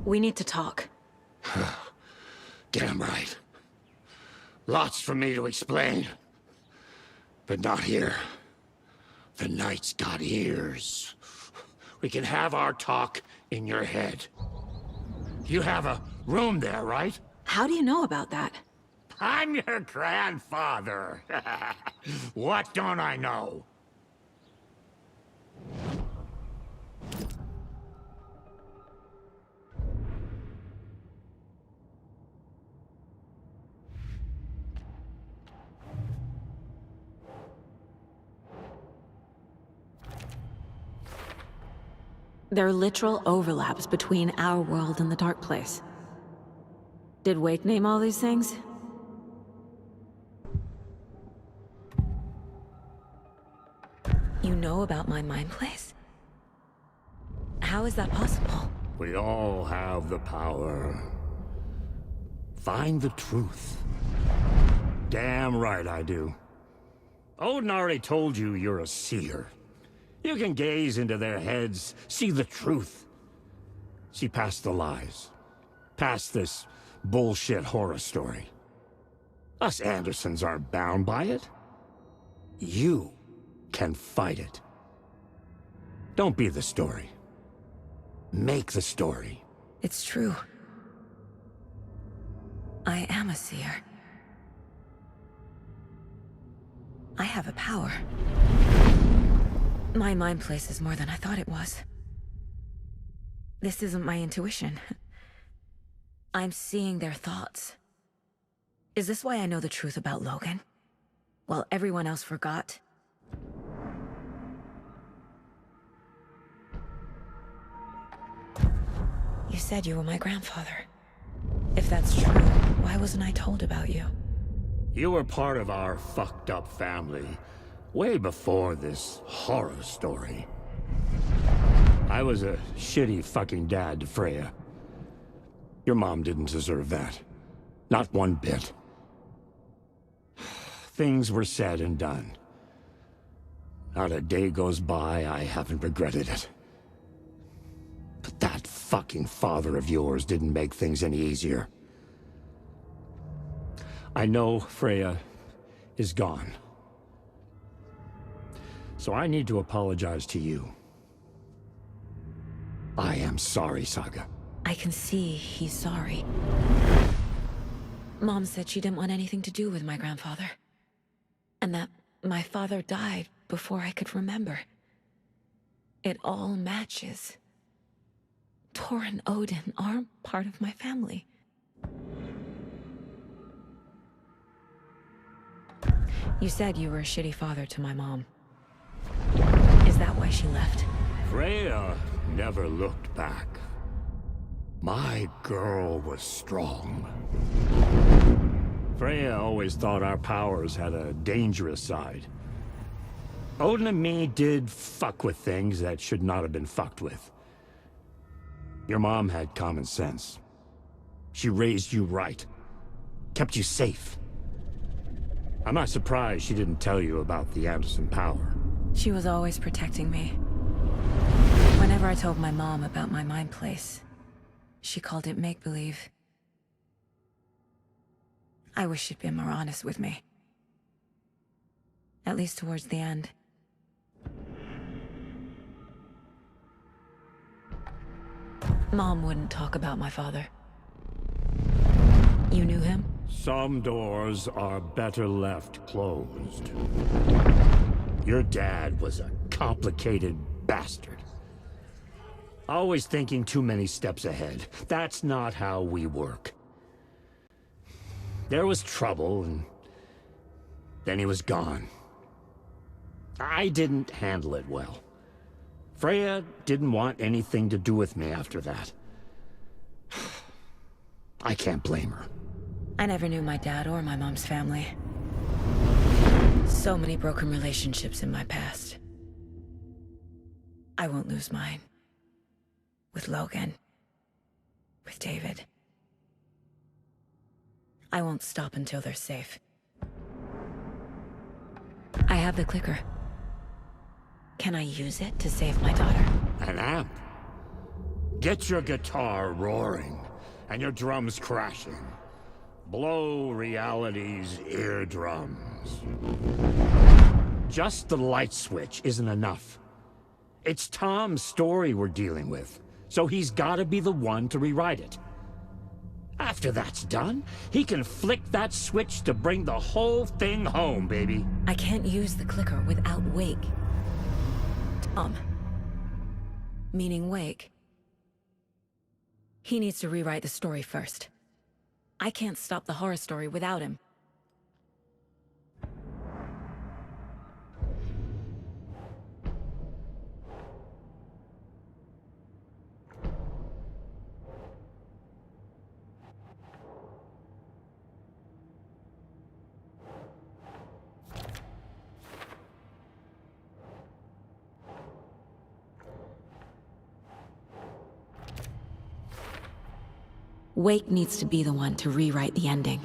We need to talk. Damn right. Lots for me to explain. But not here. The night's got ears. We can have our talk in your head. You have a room there, right? How do you know about that? I'm your grandfather. What don't I know? There are literal overlaps between our world and the Dark Place. Did Wake name all these things? You know about my mind place? How is that possible? We all have the power. Find the truth. Damn right I do. Odin already told you you're a seer. You can gaze into their heads, see the truth. See past the lies. Past this bullshit horror story. Us Andersons aren't bound by it. You can fight it. Don't be the story. Make the story. It's true. I am a seer. I have a power. My mind place is more than I thought it was. This isn't my intuition. I'm seeing their thoughts. Is this why I know the truth about Logan? While everyone else forgot? You said you were my grandfather. If that's true, why wasn't I told about you? You were part of our fucked up family, way before this horror story. I was a shitty fucking dad to Freya. Your mom didn't deserve that. Not one bit. Things were said and done. Not a day goes by I haven't regretted it. But that fucking father of yours didn't make things any easier. I know Freya is gone. So I need to apologize to you. I am sorry, Saga. I can see he's sorry. Mom said she didn't want anything to do with my grandfather. And that my father died before I could remember. It all matches. Tor and Odin aren't part of my family. You said you were a shitty father to my mom. Is that why she left? Freya never looked back. My girl was strong. Freya always thought our powers had a dangerous side. Odin and me did fuck with things that should not have been fucked with. Your mom had common sense. She raised you right. Kept you safe. I'm not surprised she didn't tell you about the Anderson power. She was always protecting me. Whenever I told my mom about my mind place, she called it make-believe. I wish she'd been more honest with me. At least towards the end. Mom wouldn't talk about my father. You knew him? Some doors are better left closed. Your dad was a complicated bastard. Always thinking too many steps ahead. That's not how we work. There was trouble, and then he was gone. I didn't handle it well. Freya didn't want anything to do with me after that. I can't blame her. I never knew my dad or my mom's family. So many broken relationships in my past. I won't lose mine. With Logan. With David. I won't stop until they're safe. I have the clicker. Can I use it to save my daughter? An amp? Get your guitar roaring, and your drums crashing. Blow reality's eardrums. Just the light switch isn't enough. It's Tom's story we're dealing with, so he's gotta be the one to rewrite it. After that's done, he can flick that switch to bring the whole thing home, baby. I can't use the clicker without Wake. Tom. Meaning Wake. He needs to rewrite the story first. I can't stop the horror story without him. Wake needs to be the one to rewrite the ending.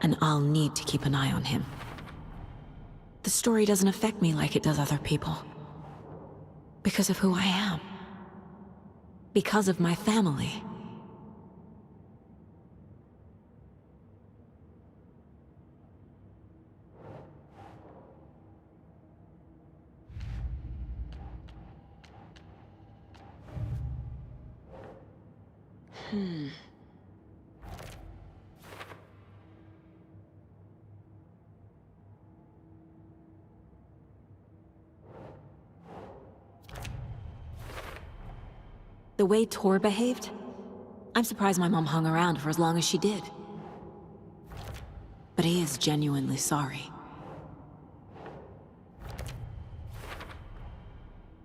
And I'll need to keep an eye on him. The story doesn't affect me like it does other people. Because of who I am. Because of my family. The way Tor behaved? I'm surprised my mom hung around for as long as she did. But he is genuinely sorry.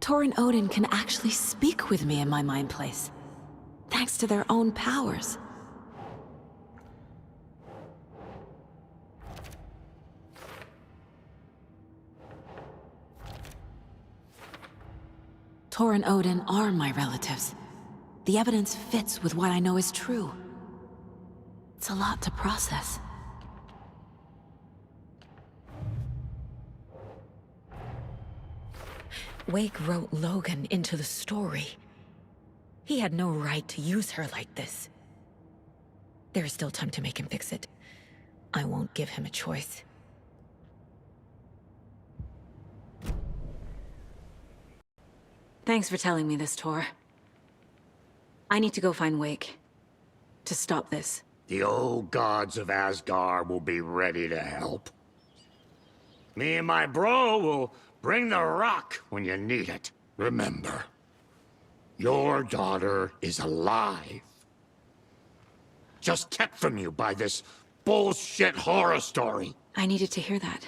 Tor and Odin can actually speak with me in my mind place. Thanks to their own powers. Tor and Odin are my relatives. The evidence fits with what I know is true. It's a lot to process. Wake wrote Logan into the story. He had no right to use her like this. There is still time to make him fix it. I won't give him a choice. Thanks for telling me this, Tor. I need to go find Wake. To stop this. The old gods of Asgard will be ready to help. Me and my bro will bring the rock when you need it. Remember, your daughter is alive. Just kept from you by this bullshit horror story. I needed to hear that.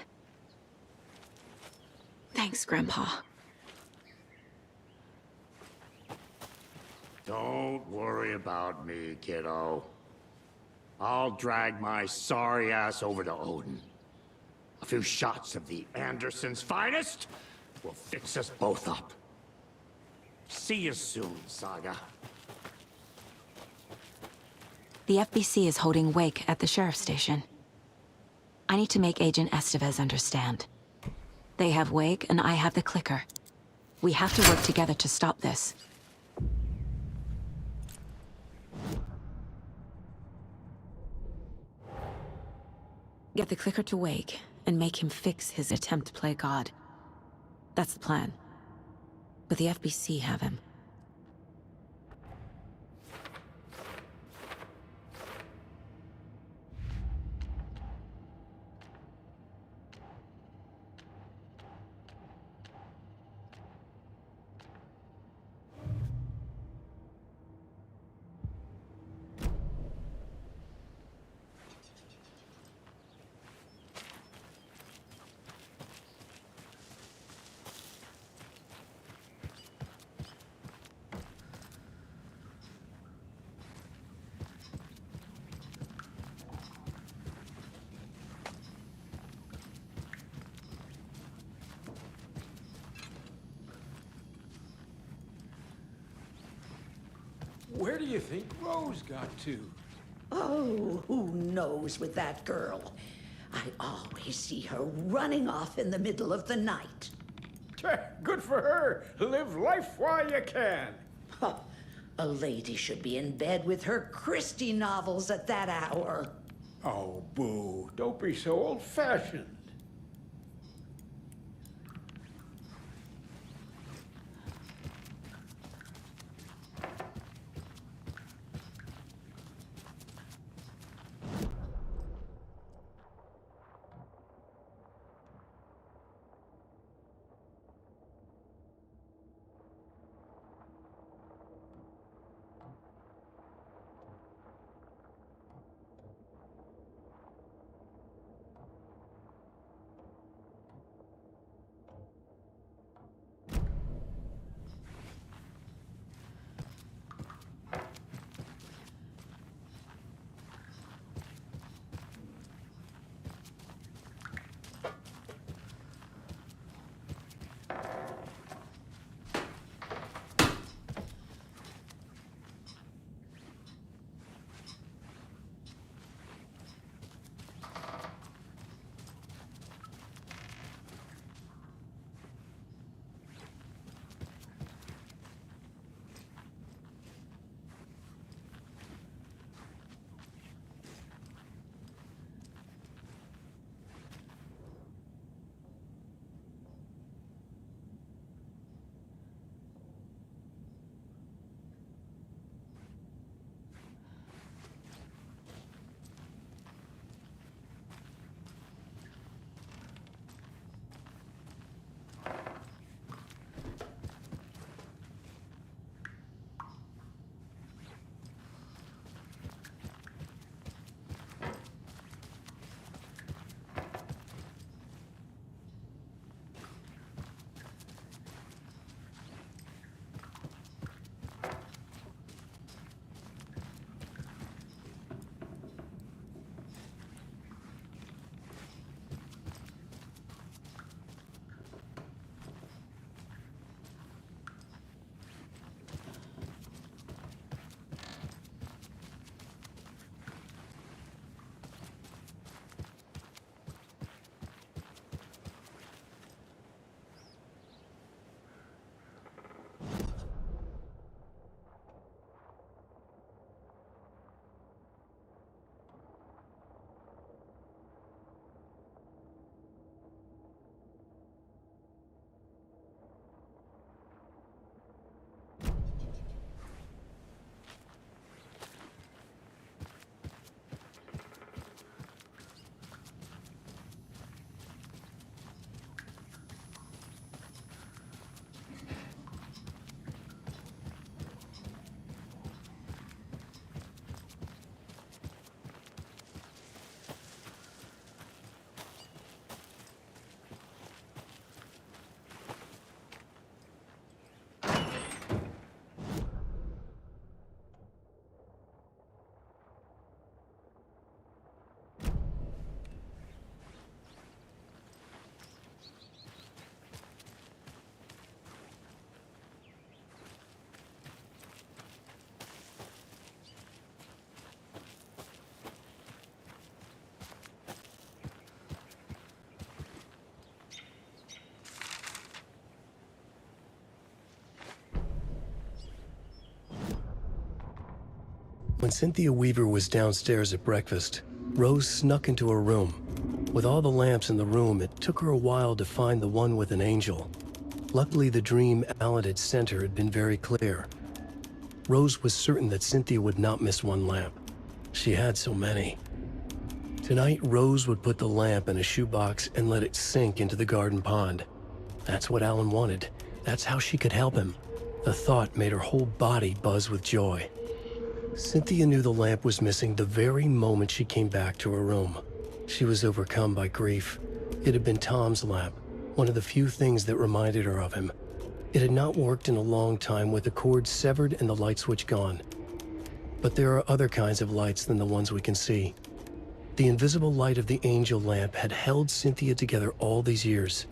Thanks, Grandpa. Don't worry about me, kiddo. I'll drag my sorry ass over to Odin. A few shots of the Anderson's finest will fix us both up. See you soon, Saga. The FBC is holding Wake at the sheriff's station. I need to make Agent Estevez understand. They have Wake, and I have the clicker. We have to work together to stop this. Get the clicker to Wake, and make him fix his attempt to play God. That's the plan. But the FBC have him. Where do you think Rose got to? Oh, who knows with that girl? I always see her running off in the middle of the night. Good for her. Live life while you can. Huh, A lady should be in bed with her Christie novels at that hour. Oh, Boo, don't be so old-fashioned. When Cynthia Weaver was downstairs at breakfast, Rose snuck into her room. With all the lamps in the room, it took her a while to find the one with an angel. Luckily, the dream Alan had sent her had been very clear. Rose was certain that Cynthia would not miss one lamp. She had so many. Tonight, Rose would put the lamp in a shoebox and let it sink into the garden pond. That's what Alan wanted. That's how she could help him. The thought made her whole body buzz with joy. Cynthia knew the lamp was missing the very moment she came back to her room. She was overcome by grief. It had been Tom's lamp, one of the few things that reminded her of him. It had not worked in a long time with the cord severed and the light switch gone. But there are other kinds of lights than the ones we can see. The invisible light of the angel lamp had held Cynthia together all these years.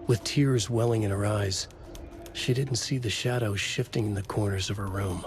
With tears welling in her eyes, she didn't see the shadows shifting in the corners of her room.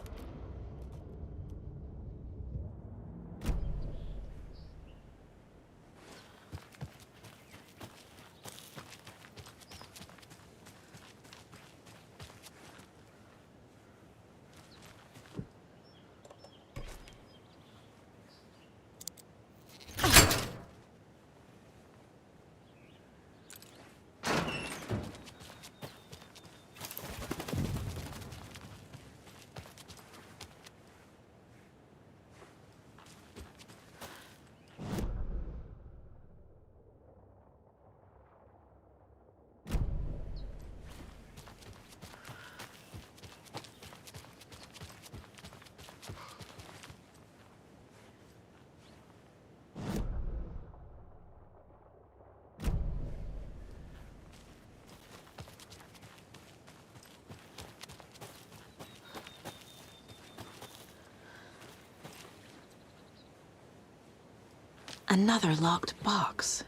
Another locked box.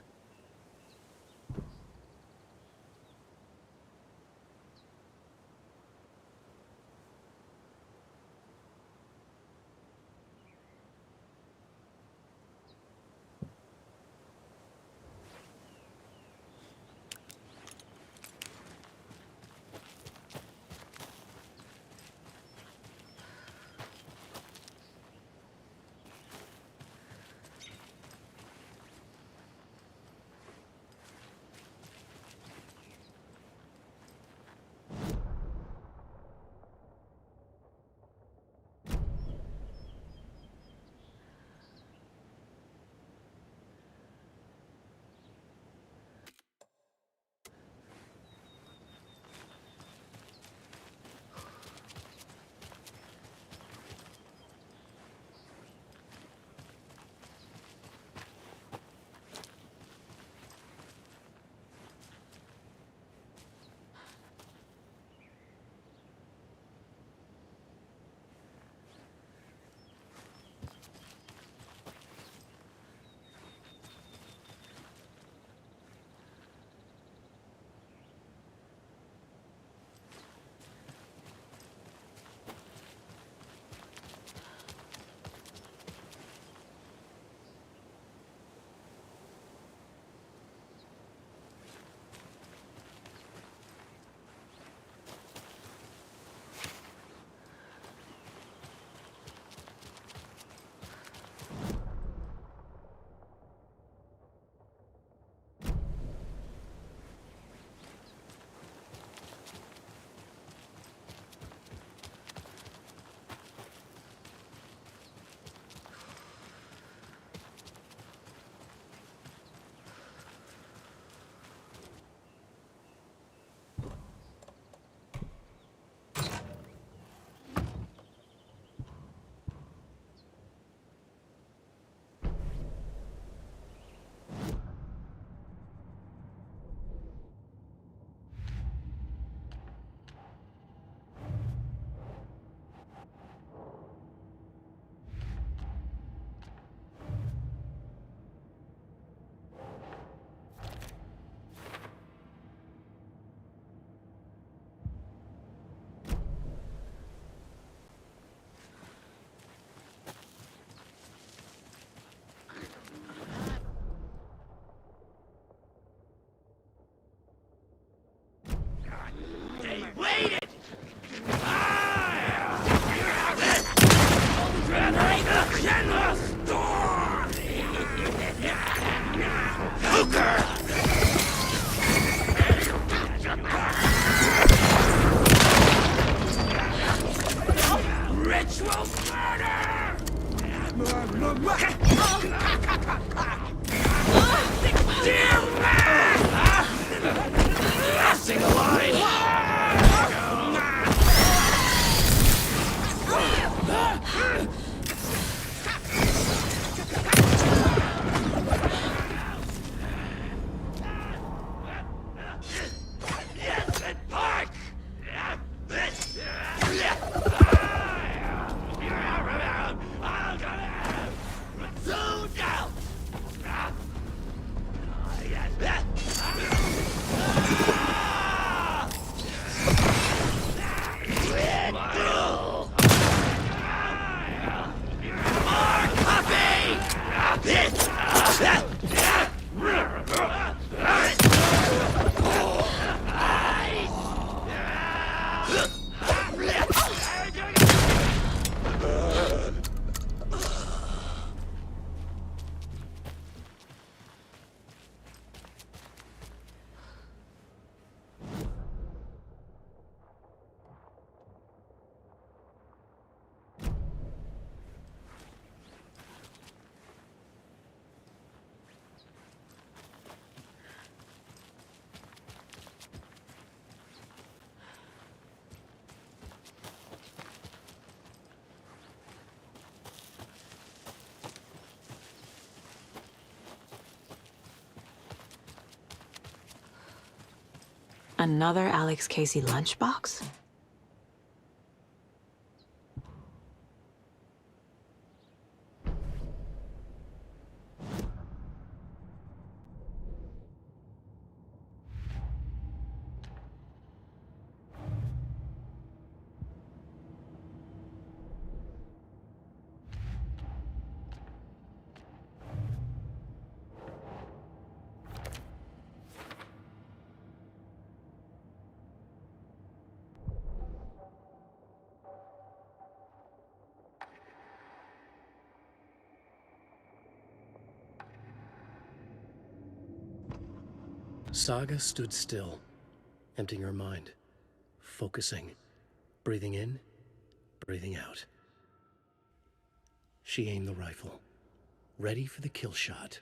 Ritual murder! Dear man! Crossing the line! Yes, and park! Zoom down! Another Alex Casey lunchbox? Saga stood still, emptying her mind, focusing, breathing in, breathing out. She aimed the rifle, ready for the kill shot.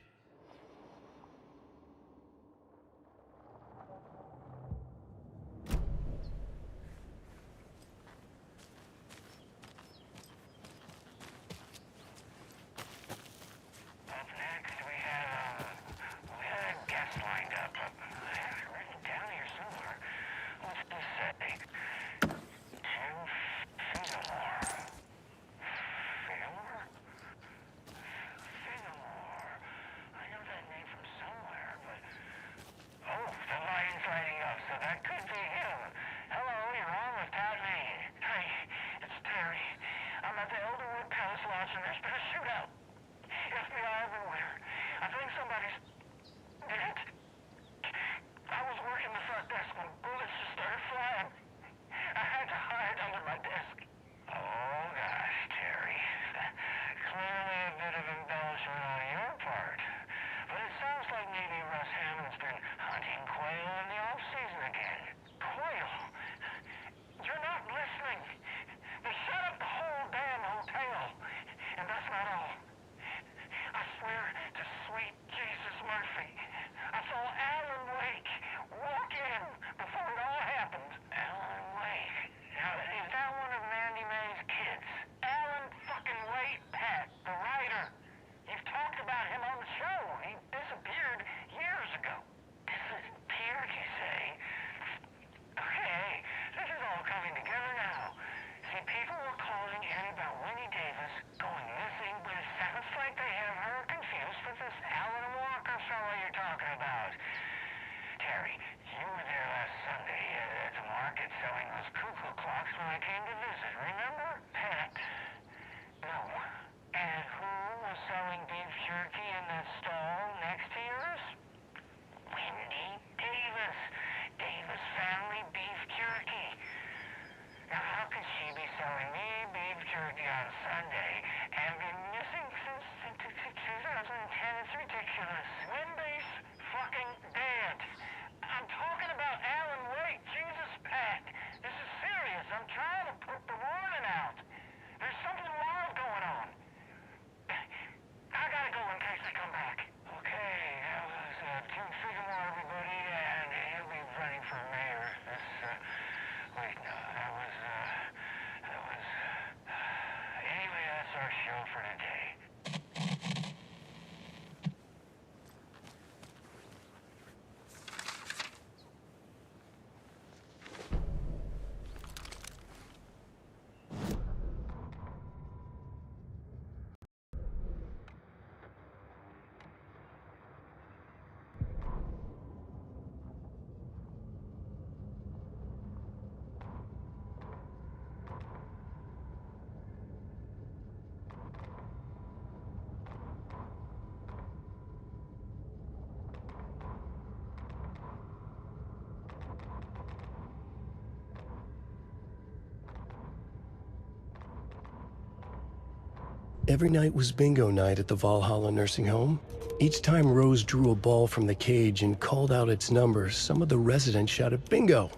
Every night was bingo night at the Valhalla nursing home. Each time Rose drew a ball from the cage and called out its number, some of the residents shouted bingo,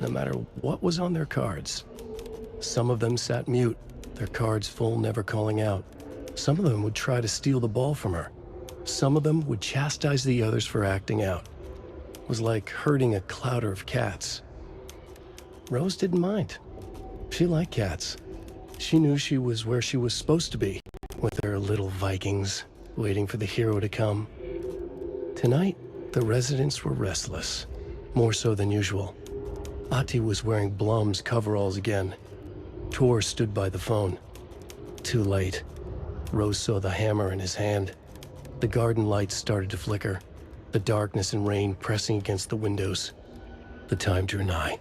no matter what was on their cards. Some of them sat mute, their cards full, never calling out. Some of them would try to steal the ball from her. Some of them would chastise the others for acting out. It was like herding a clouder of cats. Rose didn't mind. She liked cats. She knew she was where she was supposed to be, with her little Vikings, waiting for the hero to come. Tonight, the residents were restless, more so than usual. Ati was wearing Blum's coveralls again. Tor stood by the phone. Too late. Rose saw the hammer in his hand. The garden lights started to flicker, the darkness and rain pressing against the windows. The time drew nigh.